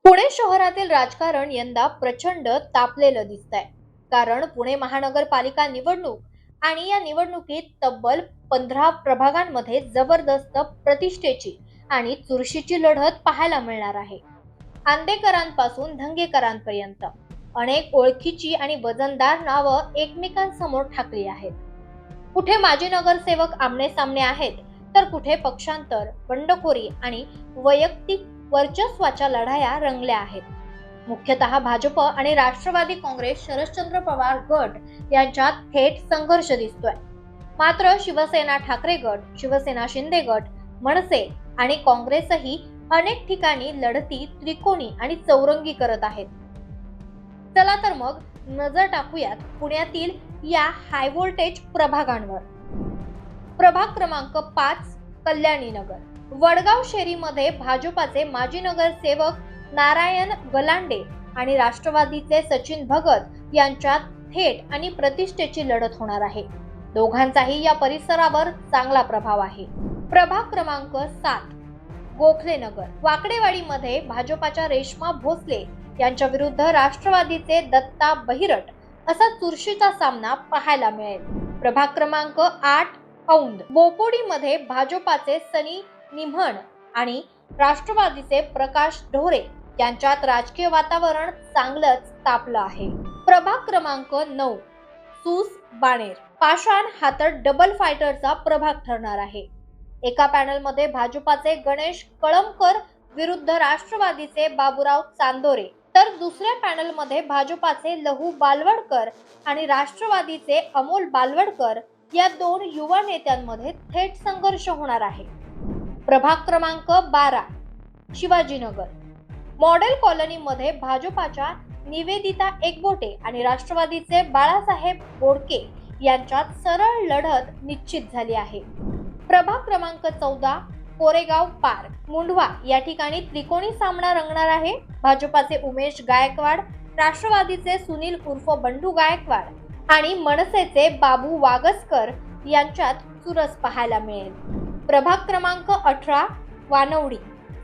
पुणे शहरातील राजकारण यंदा प्रचंड तापलेलं दिसतंय। कारण पुणे महानगरपालिका निवडणूक आणि या निवडणुकीत तब्बल 15 प्रभागांमध्ये जबरदस्त प्रतिष्ठेची आणि चुरशीची लढत पाहायला मिळणार आहे। आंदेकरांपासून धंगेकरांपर्यंत अनेक ओळखीची आणि वजनदार नावं एकमेकांसमोर ठाकली आहेत। कुठे माजी नगरसेवक आमने सामने आहेत, तर कुठे पक्षांतर, बंडखोरी आणि वैयक्तिक वर्चस्वाच्या लढाया रंगल्या आहेत। मुख्यतः भाजप आणि राष्ट्रवादी काँग्रेस शरदचंद्र पवार गट यांच्यात थेट संघर्ष दिसतोय। मात्र शिवसेना ठाकरे गट, शिवसेना शिंदे गट, मनसे आणि काँग्रेसही अनेक ठिकाणी लढती त्रिकोणी आणि चौरंगी करत आहेत। चला तर मग नजर टाकूयात पुण्यातील या हाय व्होल्टेज प्रभागांवर। प्रभाग क्रमांक 5 कल्याणी नगर। वडगाव शेरीमध्ये भाजपाचे माजी नगरसेवक नारायण गलांडे आणि राष्ट्रवादीचे सचिन भगत यांच्यात थेट आणि प्रतिष्ठेची लढत होणार आहे। दोघांचाही या परिसरावर चांगला प्रभाव आहे। प्रभाग क्रमांक 7 गोखले नगर। वाकडेवाडीमध्ये भाजपाच्या रेश्मा भोसले यांच्या विरुद्ध राष्ट्रवादीचे दत्ता बहिरट असा चुरशीचा सामना पाहायला मिळेल। प्रभाग क्रमांक 8 औंध। बोपोडीमध्ये भाजपाचे सनी निमहण आणि राष्ट्रवादीचे प्रकाश ढोरे यांच्यात राजकीय वातावरण चांगलंच तापलं आहे। प्रभाग क्रमांक 9 सूस बाणेर। पाषाण हातात डबल फायटरचा प्रभाग ठरणार आहे। एका पॅनलमध्ये भाजपाचे गणेश कळमकर विरुद्ध राष्ट्रवादीचे बाबूराव चांदोरे, तर दुसऱ्या पॅनलमध्ये भाजपाचे लहू बालवडकर आणि राष्ट्रवादीचे अमोल बालवडकर या दोन युवा नेत्यांमध्ये थेट संघर्ष होणार आहे। प्रभाग क्रमांक 12 शिवाजीनगर। मॉडेल कॉलनीमध्ये भाजपाच्या निवेदिता एकबोटे आणि राष्ट्रवादीचे बाळासाहेब बोडके यांच्यात सरळ लढत निश्चित झाली आहे। प्रभाग क्रमांक 14 कोरेगाव पार्क मुंढवा या ठिकाणी त्रिकोणी सामना रंगणार आहे। भाजपाचे उमेश गायकवाड, राष्ट्रवादीचे सुनील उर्फ बंडू गायकवाड आणि मनसेचे बाबू वागसकर यांच्यात चुरस पाहायला मिळेल। प्रभाग क्रमांक 18 वानवडी।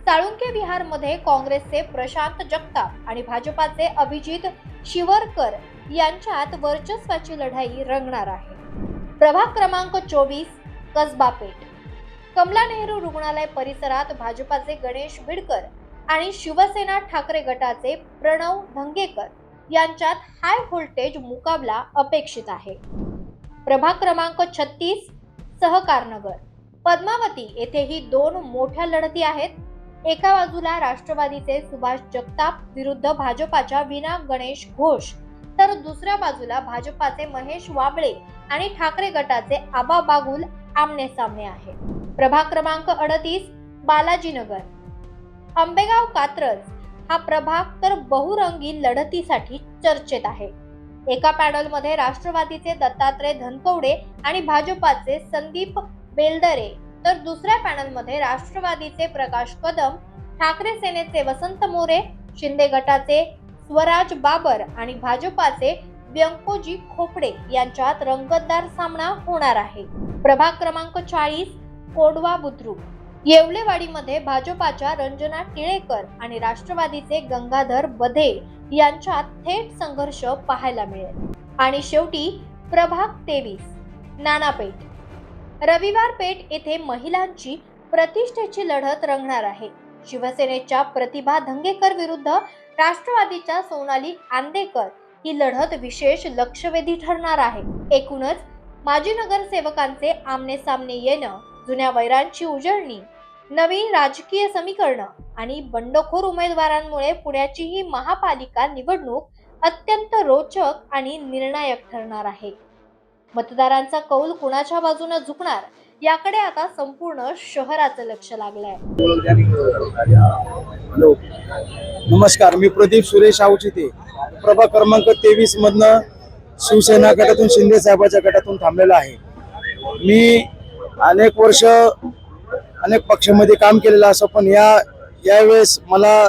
साळुंके विहारमध्ये काँग्रेसचे प्रशांत जगताप आणि भाजपाचे अभिजित शिवरकर यांच्यात वर्चस्वाची लढाई रंगणार आहे। प्रभाग क्रमांक 24 कसबा पेठ। कमला नेहरू रुग्णालय परिसरात भाजपाचे गणेश बिडकर आणि शिवसेना ठाकरे गटाचे प्रणव धंगेकर यांच्यात हाय व्होल्टेज मुकाबला अपेक्षित आहे। प्रभाग क्रमांक 36 सहकारनगर। पद्मावती येथेही दोन मोठ्या लढती आहेत। एका बाजूला राष्ट्रवादीचे सुभाष जगताप विरुद्ध भाजपाच्या विना गणेश घोष, तर दुसऱ्या बाजूला भाजपाचे महेश वाबळे आणि ठाकरे गटाचे आबा बागुल आमने सामने आहे। प्रभाग क्रमांक 38 बालाजीनगर। आंबेगाव कात्रज हा प्रभाग तर बहुरंगी लढतीसाठी चर्चेत आहे। एका पॅनलमध्ये राष्ट्रवादीचे दत्तात्रय धनकवडे आणि भाजपाचे संदीप बेलदरे, तर दुसऱ्या पॅनलमध्ये राष्ट्रवादीचे प्रकाश कदम, ठाकरे सेनेचे वसंत मोरे, शिंदे गटाचे स्वराज बाबर आणि भाजपाचे व्यंकोजी खोपडे यांच्यात रंगतदार सामना होणार आहे। प्रभाग क्रमांक 40 कोडवा बुद्रुक। येवलेवाडीमध्ये भाजपाच्या रंजना टिळेकर आणि राष्ट्रवादीचे गंगाधर बधे यांच्यात थेट संघर्ष पाहायला मिळेल। आणि शेवटी प्रभाग 23 नानापेठ। रविवार पेठ येथे महिलांची प्रतिष्ठेची लढत रंगणार आहे। शिवसेनेच्या प्रतिभा धंगेकर विरुद्ध राष्ट्रवादीच्या सोनाली आंदेकर ही लढत विशेष लक्षवेधी ठरणार आहे। एकूणच माजी नगरसेवकांचे आमने सामने येणं, जुन्या वैरांची उजळणी, नवी राजकीय समीकरणं आणि बंडखोर उमेदवारांमुळे पुण्याची ही महापालिका निवडणूक अत्यंत रोचक आणि निर्णायक ठरणार आहे। मतदारांचा कौल कुणाच्या बाजूने झुकणार याकडे आता संपूर्ण शहराचं लक्ष लागलंय। नमस्कार, मी प्रदीप सुरेश आवचिते, प्रभाग क्रमांक 23 मधनं शिवसेना गटातून शिंदे साहेबाच्या गटातून थांबलेला आहे। मी अनेक वर्ष अनेक पक्षामध्ये काम केलेलं असं, पण यावेळेस मला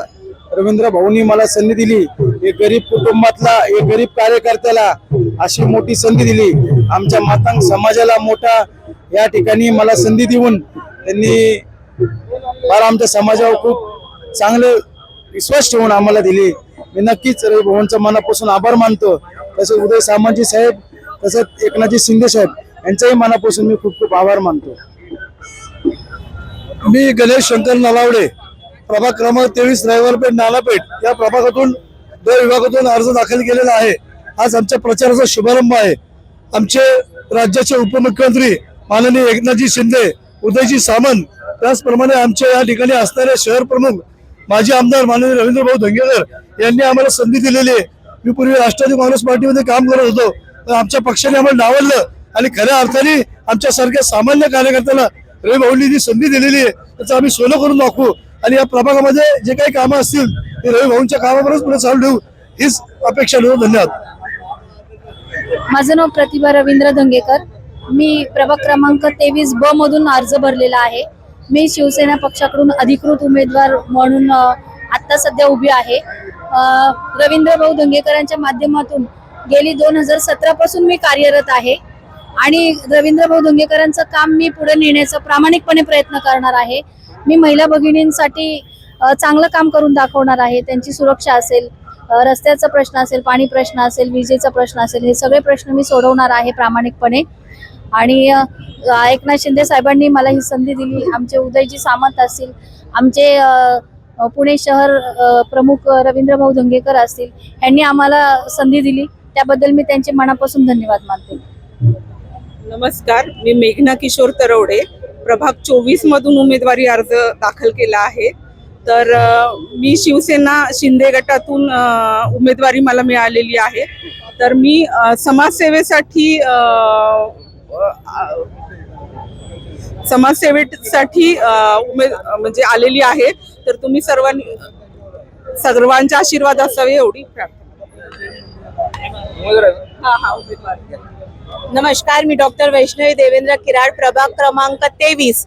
रवींद्र भाऊंनी मला संधी दिली। एक गरीब कुटुंबातला, एक गरीब कार्यकर्त्याला अशी मोठी संधी दिली। आमच्या मातंग समाजाला मोठा या ठिकाणी मला संधी देऊन त्यांनी फार आमच्या समाजावर खूप चांगले विश्वास ठेवून आम्हाला दिली. मी नक्कीच रवी भाऊंचा मनापासून आभार मानतो. तसंच उदय सामंतजी साहेब, तसंच एकनाथजी शिंदे साहेब यांचाही मनापासून मी खूप खूप आभार मानतो. मी गणेश शंकर नलावडे, प्रभाग क्रमांक 23 रविवारपेठ नालापेठ या प्रभागातून विभागातून अर्ज दाखल केलेला आहे. आज आमच्या प्रचाराचा शुभारंभ आहे. आमचे राज्याचे उपमुख्यमंत्री माननीय एकनाथजी शिंदे, उदयजी सामंत, त्याचप्रमाणे आमच्या या ठिकाणी असणारे शहर प्रमुख माजी आमदार माननीय रवींद्रभाऊ धंगेकर यांनी आम्हाला संधी दिलेली आहे. मी पूर्वी राष्ट्रवादी काँग्रेस पार्टीमध्ये काम करत होतो, पण आमच्या पक्षाने आम्हाला डावललं आणि खऱ्या अर्थाने आमच्यासारख्या सामान्य कार्यकर्त्याला रवी भाऊंनी जी संधी दिलेली आहे त्याचं आम्ही सोनं करून दाखवू आणि या प्रभागामध्ये जे काही कामं असतील ते रवी भाऊंच्या कामावरच पुढे चालू ठेवू हीच अपेक्षा ठेवू. धन्यवाद. माझं नाव प्रतिभा रवींद्र धंगेकर. मी प्रभाग क्रमांक 23B मधून अर्ज भरलेला आहे. मी शिवसेना पक्षाकडून अधिकृत उमेदवार म्हणून आता सध्या उभी आहे. रवींद्र भाऊ धंगेकरांच्या माध्यमातून गेली 2017 पासून मी कार्यरत आहे आणि रवींद्र भाऊ धंगेकरांचं काम मी पुढे नेण्याचा प्रामाणिकपणे प्रयत्न करणार आहे. मी महिला भगिनींसाठी चांगलं काम करून दाखवणार आहे. त्यांची सुरक्षा असेल, रस्त्याचा प्रश्न असेल, पाणी प्रश्न असेल, विजेचा प्रश्न असेल, हे सगळे प्रश्न मी सोडवणार आहे प्रामाणिकपणे. आणि एकनाथ शिंदे साहेबांनी मला ही संधी दिली. आमचे उदयजी सामंत असतील, आमचे पुणे शहर प्रमुख रवींद्र भाऊ धंगेकर असतील, यांनी आम्हाला संधी दिली त्याबद्दल मी त्यांचे मनापासून धन्यवाद मानते. नमस्कार, मी मेघना किशोर तरवडे, प्रभाग 24 मधून उमेदवारी अर्ज दाखल केला आहे. तर मी शिवसेना शिंदे गटातून उमेदवारी मला मिळालेली आहे. तर मी समाजसेवेसाठी म्हणजे आलेली आहे. तर तुम्ही सर्वांचा आशीर्वाद असावे एवढी उमेदवार. नमस्कार, मी डॉक्टर वैष्णवी देवेंद्र किराड, प्रभाग क्रमांक 23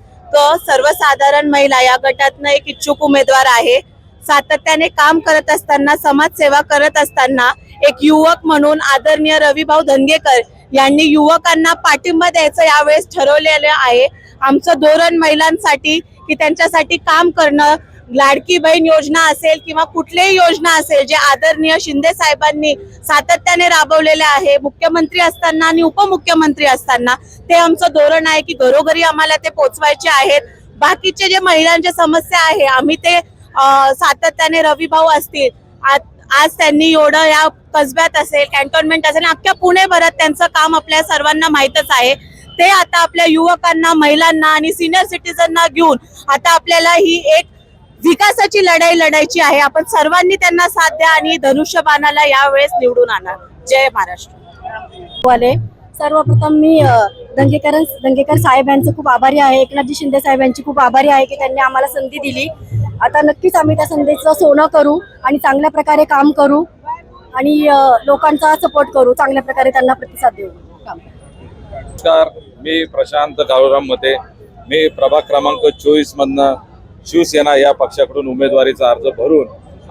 सर्वसाधारण महिला या गटातनं एक इच्छुक उमेदवार आहे. सातत्याने काम करत असताना, समाजसेवा करत असताना एक युवक म्हणून आदरणीय रवीभाऊ धंगेकर यांनी युवकांना पाठिंबा द्यायचं यावेळेस ठरवलेलं आहे. आमचं धोरण महिलांसाठी की त्यांच्यासाठी काम करणं, लाडकी बहीण योजना असेल किंवा कुठलीही योजना असेल जे आदरणीय शिंदे साहेबांनी सातत्याने राबवलेले आहे मुख्यमंत्री असताना आणि उपमुख्यमंत्री असताना, ते आमचं धोरण आहे की घरोघरी आम्हाला ते पोचवायचे आहेत. बाकीचे जे महिलांच्या समस्या आहे आम्ही ते सातत्याने रवीभाऊ असतील, आज त्यांनी एवढं या कसब्यात असेल, कॅन्टोन्मेंट असेल, अख्ख्या पुणेभरात त्यांचं काम आपल्या सर्वांना माहीतच आहे. ते आता आपल्या युवकांना, महिलांना आणि सिनियर सिटीजनना घेऊन आता आपल्याला ही एक विकासाची लढाई लढायची आहे. आपण सर्वांनी त्यांना साथ द्या आणि धनुष्यबाणाला यावेळेस निवडून आणा. जय महाराष्ट्र. सर्वप्रथम मी धंगेकर साहेब यांचं खूप आभारी आहे. एकनाथजी शिंदे साहेब यांची खूप आभारी आहे की त्यांनी आम्हाला संधी दिली. आता नक्कीच आम्ही त्या संधीचं सोनं करू आणि चांगल्या प्रकारे काम करू आणि लोकांचा सपोर्ट करू, चांगल्या प्रकारे त्यांना प्रतिसाद देऊ. नमस्कार, मी प्रशांत काळूराम मते. मी प्रभाग क्रमांक 24 मधनं शिवसेना या पक्षाकडून उमेदवारीचा अर्ज भरून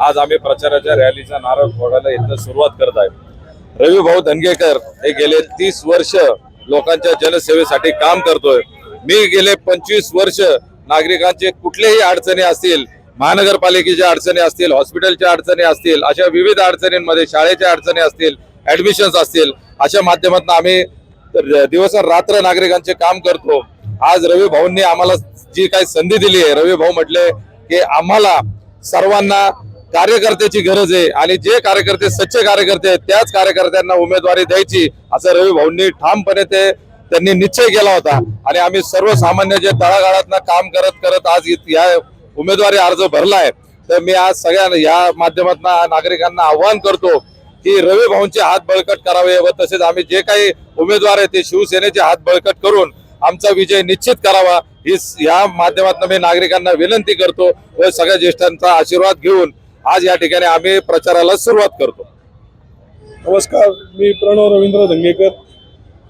आज आम्ही प्रचाराच्या रॅलीचा नारळ फोडायला इथं सुरुवात करत आहे. रवीभाऊ धंगेकर हे गेले 30 वर्ष लोकांच्या जनसेवेसाठी काम करतोय. मी गेले 25 वर्ष नागरिकांचे कुठलेही अडचणी असतील, महानगरपालिकेच्या अडचणी असतील, हॉस्पिटलच्या अडचणी असतील, अशा विविध अडचणींमध्ये, शाळेच्या अडचणी असतील, ऍडमिशन्स असतील, अशा माध्यमातून आम्ही दिवस रात्र नागरिकांचे काम करतो. आज रवी भाऊंनी आम्हाला जी काही संधी दिली आहे, रवी भाऊ म्हटले की आम्हाला सर्वांना कार्यकर्त्याची गरज आहे आणि जे कार्यकर्ते सच्चे कार्यकर्ते आहेत त्याच कार्यकर्त्यांना उमेदवारी द्यायची, असं रवी भाऊंनी ठामपणे त्यांनी निश्चय केला होता. आणि आम्ही सर्वसामान्य जे तळागाळातनं काम करत करत आज या उमेदवारी अर्ज भरलाय. तर मी आज सगळ्या या माध्यमातून नागरिकांना आव्हान करतो की रवी भाऊंचे हात बळकट करावे व तसेच आम्ही जे काही उमेदवार आहेत ते शिवसेनेचे हात बळकट करून आमचा विजय निश्चित करावा, ही या माध्यमातून मी नागरिकांना विनंती करतो व सगळ्या ज्येष्ठांचा आशीर्वाद घेऊन आज या ठिकाणी आम्ही प्रचाराला सुरुवात करतो. नमस्कार, मी प्रणव रवींद्र धंगेकर.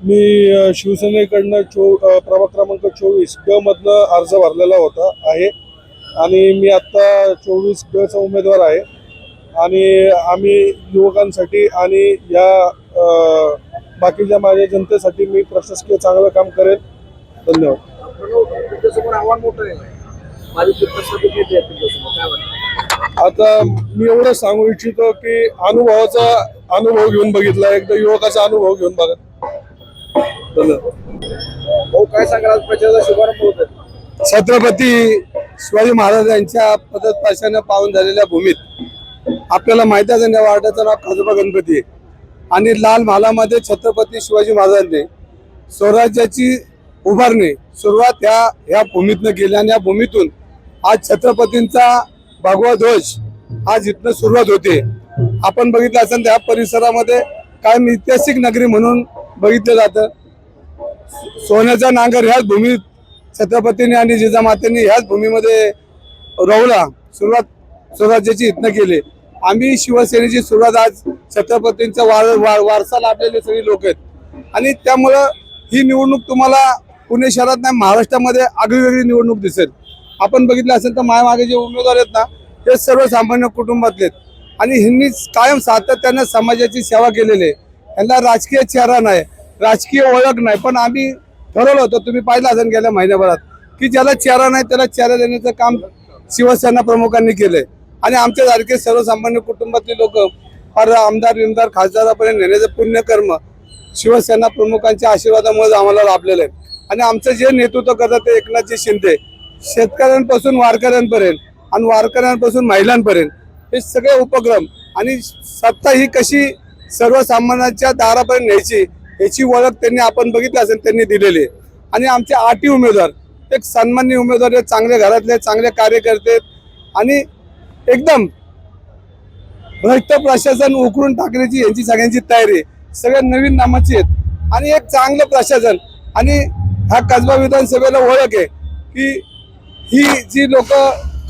मी शिवसेनेकडनं प्रभाग क्रमांक 24 मधनं अर्ज भरलेला आहे आणि मी आत्ता 24 उमेदवार आहे. आणि आम्ही युवकांसाठी आणि या बाकीच्या माझ्या जनतेसाठी मी प्रशासकीय चांगलं काम करेन. धन्यवाद. आव्हान मोठं आहे. माझी आता मी एवढं सांगू इच्छितो की अनुभव घेऊन बघितला, एकदा युवकाचा अनुभव घेऊन बघा. हो, काय सांगाल आज प्रचाराचा शुभारंभ होत आहे? छत्रपती शिवाजी महाराजांच्या पदस्पर्शाने पावन झालेल्या भूमीत आपल्याला माहिती आहे त्या वार्डाचं नाव खाजोबा गणपती आहे. आणि लाल महालामध्ये छत्रपती शिवाजी महाराजांनी स्वराज्याची उभारणी सुरुवात ह्या भूमीतनं केली आणि या भूमीतून आज छत्रपतींचा भगवा ध्वज आज इथनं सुरुवात होते. आपण बघितलं असेल त्या परिसरामध्ये कायम ऐतिहासिक नगरी म्हणून बघितलं जातं. सोन्याचा नांगर ह्याच भूमीत छत्रपतींनी आणि जिजामातेंनी ह्याच भूमीमध्ये रोवला. सुरुवात स्वराज्याची इथनं केली. आम्ही शिवसेनेची सुरुवात आज छत्रपतींचा वारसा लाभलेले सगळे लोक आहेत आणि त्यामुळं ही निवडणूक तुम्हाला पुणे शहरात नाही महाराष्ट्रामध्ये आगळीवेगळी निवडणूक दिसेल. आपण बघितलं असेल तर मागे जे उमेदवार आहेत ना ते सर्वसामान्य कुटुंबातले आहेत आणि ह्यांनी कायम सातत्यानं समाजाची सेवा केलेली आहे. ह्यांना राजकीय चेहरा नाही, राजकीय ओळख नाही, पण आम्ही ठरवलं होतं, तुम्ही पाहिलं असेल गेल्या महिन्याभरात, की ज्याला चेहरा नाही त्याला चेहरा देण्याचं काम शिवसेना प्रमुखांनी केलंय आणि आमच्यासारखे सर्वसामान्य कुटुंबातले लोक फार आमदार खासदारापर्यंत नेण्याचं पुण्यकर्म शिवसेना प्रमुखांच्या आशीर्वादामुळे आम्हाला लाभलेलं आहे. आणि आमचं जे नेतृत्व करतात ते एकनाथजी शिंदे, शेतकऱ्यांपासून वारकऱ्यांपर्यंत आणि वारकऱ्यांपासून महिलांपर्यंत हे सगळे उपक्रम आणि सत्ता ही कशी सर्वसामान्यांच्या दारापर्यंत न्यायची याची ओळख त्यांनी आपण बघितलं असेल त्यांनी दिलेली आहे. आणि आमचे 8 उमेदवार एक सन्माननीय उमेदवार आहेत, चांगले घरातले चांगले कार्यकर्ते आणि एकदम भ्रष्ट प्रशासन उकळून टाकण्याची यांची सगळ्यांची तयारी, सगळ्या नवीन नामाची आहेत आणि एक चांगलं प्रशासन. आणि ह्या कसबा विधानसभेला ओळख आहे की ही जी लोक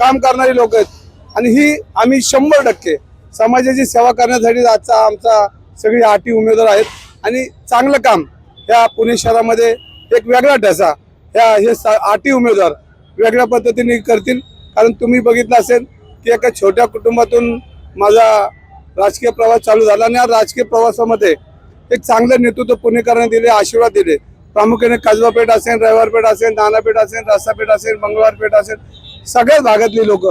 काम करणारी लोक आहेत आणि ही आम्ही 100% समाजाची सेवा करण्यासाठी आजचा आमचा सगळे 8 उमेदवार आहेत आणि चांगलं काम ह्या पुणे शहरामध्ये एक वेगळा ठसा हे 8 उमेदवार वेगळ्या पद्धतीने करतील. कारण तुम्ही बघितलं असेल की एका छोट्या कुटुंबातून माझा राजकीय प्रवास चालू झाला आणि या राजकीय प्रवासामध्ये एक चांगलं नेतृत्व पुणेकरांनी दिले, आशीर्वाद दिले. प्रामुख्याने कसबापेठ असेल, रविवारपेठ असेल, नानापेठ असेल, रस्सापेठ असेल, मंगळवारपेठ असेल, सगळ्याच भागातली लोक,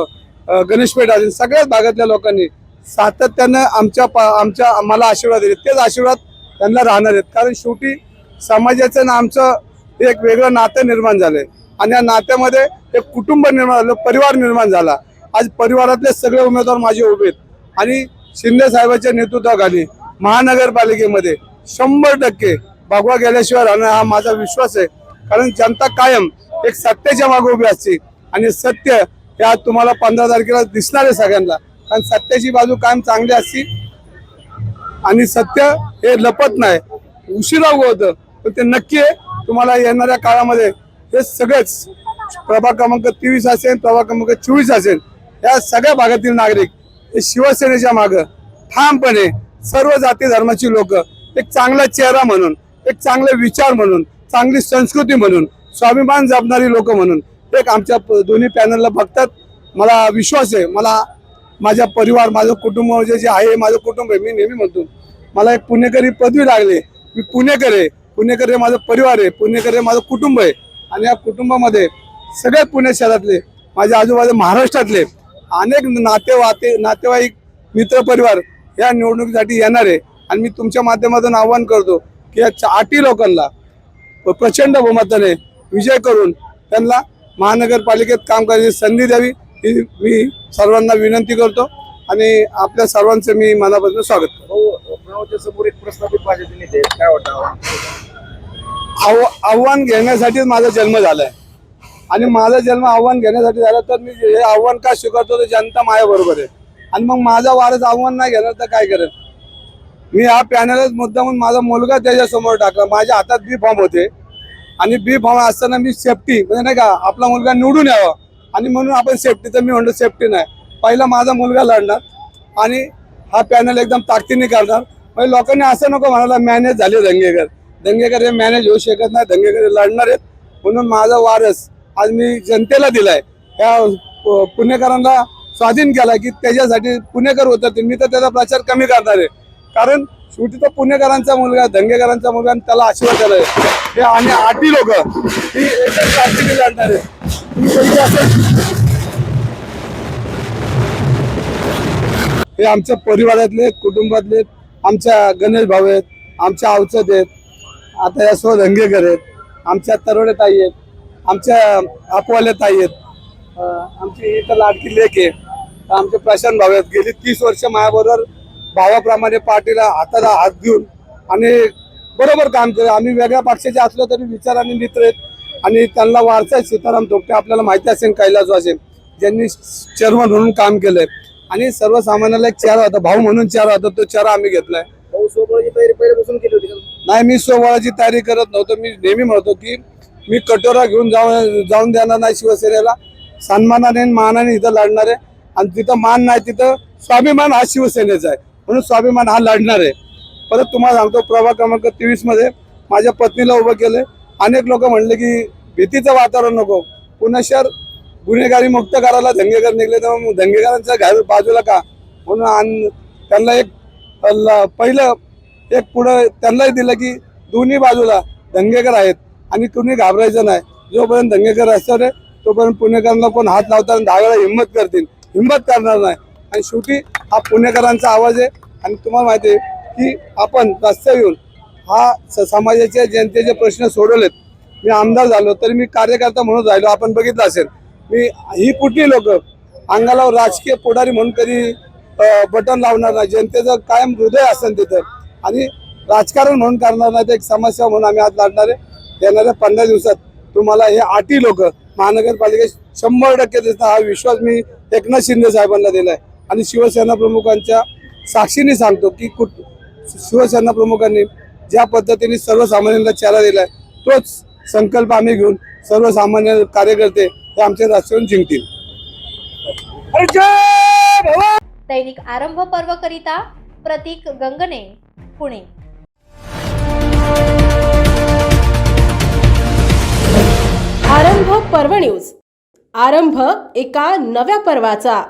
गणेशपेठ असेल, सगळ्याच भागातल्या लोकांनी सातत्यानं आम्हाला आशीर्वाद दिले. तेच आशीर्वाद त्यांना राहणार आहेत. कारण शेवटी समाजाचं आणि आमचं एक वेगळं नातं निर्माण झालंय आणि या नात्यामध्ये एक कुटुंब निर्माण झालं, परिवार निर्माण झाला. आज परिवारातले सगळे उमेदवार माझे उभे आहेत आणि शिंदे साहेबांच्या नेतृत्वाखाली महानगरपालिकेमध्ये 100% भगवा गेल्याशिवाय राहणार हा माझा विश्वास आहे. कारण जनता कायम एक सत्याच्या मागे उभी असते आणि सत्य हे आज तुम्हाला 15 तारखेला दिसणार आहे सगळ्यांना. कारण सत्याची बाजू कायम चांगली असते आणि सत्य हे लपत नाही, उशिरा होतं पण ते नक्की आहे. तुम्हाला येणाऱ्या काळामध्ये हे सगळेच प्रभाग क्रमांक 23 असेल, प्रभाग क्रमांक 24 असेल, या सगळ्या भागातील नागरिक हे शिवसेनेच्या मागं ठामपणे सर्व जाती धर्माची लोक एक चांगला चेहरा म्हणून, एक चांगले विचार म्हणून, चांगली संस्कृती म्हणून, स्वाभिमान जपणारी लोक म्हणून एक आमच्या दोन्ही पॅनलला बघतात. मला विश्वास आहे, मला माझा परिवार, माझं कुटुंब जे आहे माझं कुटुंब आहे. मी नेहमी म्हणतो मला एक पुणेकरी पदवी लागली, मी पुणेकर आहे, पुणेकर हे माझं परिवार आहे, पुणेकर हे माझं कुटुंब आहे. आणि या कुटुंबामध्ये सगळे पुणे शहरातले, माझ्या आजूबाजू महाराष्ट्रातले अनेक नातेवाईक, मित्रपरिवार या निवडणुकीसाठी येणार आहे. आणि मी तुमच्या माध्यमातून आवाहन करतो की या 8 लोकांना प्रचंड बहुमताने विजय करून त्यांना महानगरपालिकेत काम करण्याची संधी द्यावी ही मी सर्वांना विनंती करतो आणि आपल्या सर्वांचं मी मनापासून स्वागत करतो. प्रणवच्या समोर एक प्रस्थापित भाजपचे नेते आहेत, काय वाटतं? आव्हान घेण्यासाठीच माझा जन्म झालाय आणि माझा जन्म आव्हान घेण्यासाठी झाला. तर मी हे आव्हान का स्वीकारतो तर जनता माझ्या बरोबर आहे आणि मग माझा वारस आव्हान नाही घेणार तर काय करेल. मी हा पॅनलच मुद्दामून माझा मुलगा त्याच्या समोर टाकला. माझ्या हातात बी फॉर्म होते आणि बी फॉर्म असताना मी सेफ्टी म्हणजे नाही का आपला मुलगा निवडून यावा आणि म्हणून आपण सेफ्टी, तर मी म्हणतो सेफ्टी नाही, पहिला माझा मुलगा लढणार आणि हा पॅनल एकदम ताकदीने करणार. म्हणजे लोकांनी असं नको म्हणाला मॅनेज झाले दंगेकर हे मॅनेज होऊ शकत नाही, दंगेकर लढणार आहेत. म्हणून माझा वारस आज मी जनतेला दिलाय, ह्या पुणेकरांना स्वाधीन केला की त्याच्यासाठी पुणेकर उतरतील. मी तर त्याचा प्रचार कमी करणार आहे कारण शेवटी तो पुणेकरांचा मुलगा, दंगेकरांचा मुलगा आणि त्याला आशीर्वाद दिलाय. हे आणि 8 लोक ही एकदम ताकदीने लढणार आहे. तुम्ही बघितलं असेल हे आमच्या परिवारातले कुटुंबातले आमच्या गणेश भाऊ आहेत, आमच्या अवचत आहेत, आता या सो धंगेकर आहेत, आमच्या तरोडे ताई आहेत, आमच्या अकवाले ताई आहेत, आमची इथं लाडकी लेक आहे, आमचे प्रशांत भाऊ आहेत. गेली 30 वर्ष माझ्याबरोबर भावाप्रमाणे पार्टीला हाताला हात देऊन आणि बरोबर काम केलं. आम्ही वेगळ्या पक्षाचे असलो तरी विचाराने मित्र आहेत आणि त्यांना वारसा सीताराम थोपटे आपल्याला माहिती असेल, कैलासवासी ज्यांनी चेअरमन म्हणून काम केलंय आणि सर्वसामान्याला एक चेहरा होता, भाऊ म्हणून चेहरा होता, तो चेहरा आम्ही घेतलाय. तयारी पहिल्यापासून केली होती का? नाही, मी सोहळ्याची तयारी करत नव्हतो. मी नेहमी म्हणतो की मी कटोरा घेऊन जाऊन देणार नाही शिवसेनेला. सन्मानाने मानाने इथं लढणार आहे आणि जिथं मान नाही तिथं स्वाभिमान हा शिवसेनेचा आहे, म्हणून स्वाभिमान हा लढणार आहे. परत तुम्हाला सांगतो, प्रभाग क्रमांक 23 मध्ये माझ्या पत्नीला उभं केलंय. अनेक लोक म्हणले की भीतीचं वातावरण नको, पुणे शहर गुन्हेगारी मुक्त करायला धंगेकर निघले, तर मग धंगेकरांच्या घर बाजूला का म्हणून त्यांना एक पहिलं एक पुढं त्यांनाही दिलं की दोन्ही बाजूला दंगेकर आहेत आणि कुणी घाबरायचं नाही. जोपर्यंत दंगेकर असतात तोपर्यंत पुणेकरांना कोण हात लावतात, 10 वेळा हिंमत करतील, हिंमत करणार नाही. आणि शेवटी हा पुणेकरांचा आवाज आहे. आणि तुम्हाला माहिती आहे की आपण रस्त्यावर येऊन हा समाजाचे जनतेचे प्रश्न सोडवलेत. मी आमदार झालो तरी मी कार्यकर्ता म्हणून राहिलो, आपण बघितलं असेल. मी ही कुठली लोक अंगाला राजकीय पुढारी म्हणून कधी बटन लावणार नाही. जनतेचं कायम हृदय असेल तिथं आणि राजकारण म्हणून करणार नाही, तर एक समस्या म्हणून आम्ही आज लढणार आहे. येणाऱ्या 15 दिवसात तुम्हाला हे 8 लोक महानगरपालिकेत 100% दिसतात. हा विश्वास मी एकनाथ शिंदे साहेबांना दिलाय आणि शिवसेना प्रमुखांच्या साक्षीने सांगतो की शिवसेना प्रमुखांनी ज्या पद्धतीने सर्वसामान्यांना चेहरा दिलाय तोच संकल्प आम्ही घेऊन सर्वसामान्य कार्यकर्ते हे आमच्या राष्ट्रीय जिंकतील. दैनिक आरंभ पर्वकरिता प्रतीक गंगणे, पुणे. आरंभ पर्व न्यूज. आरंभ एका नव्या पर्वाचा.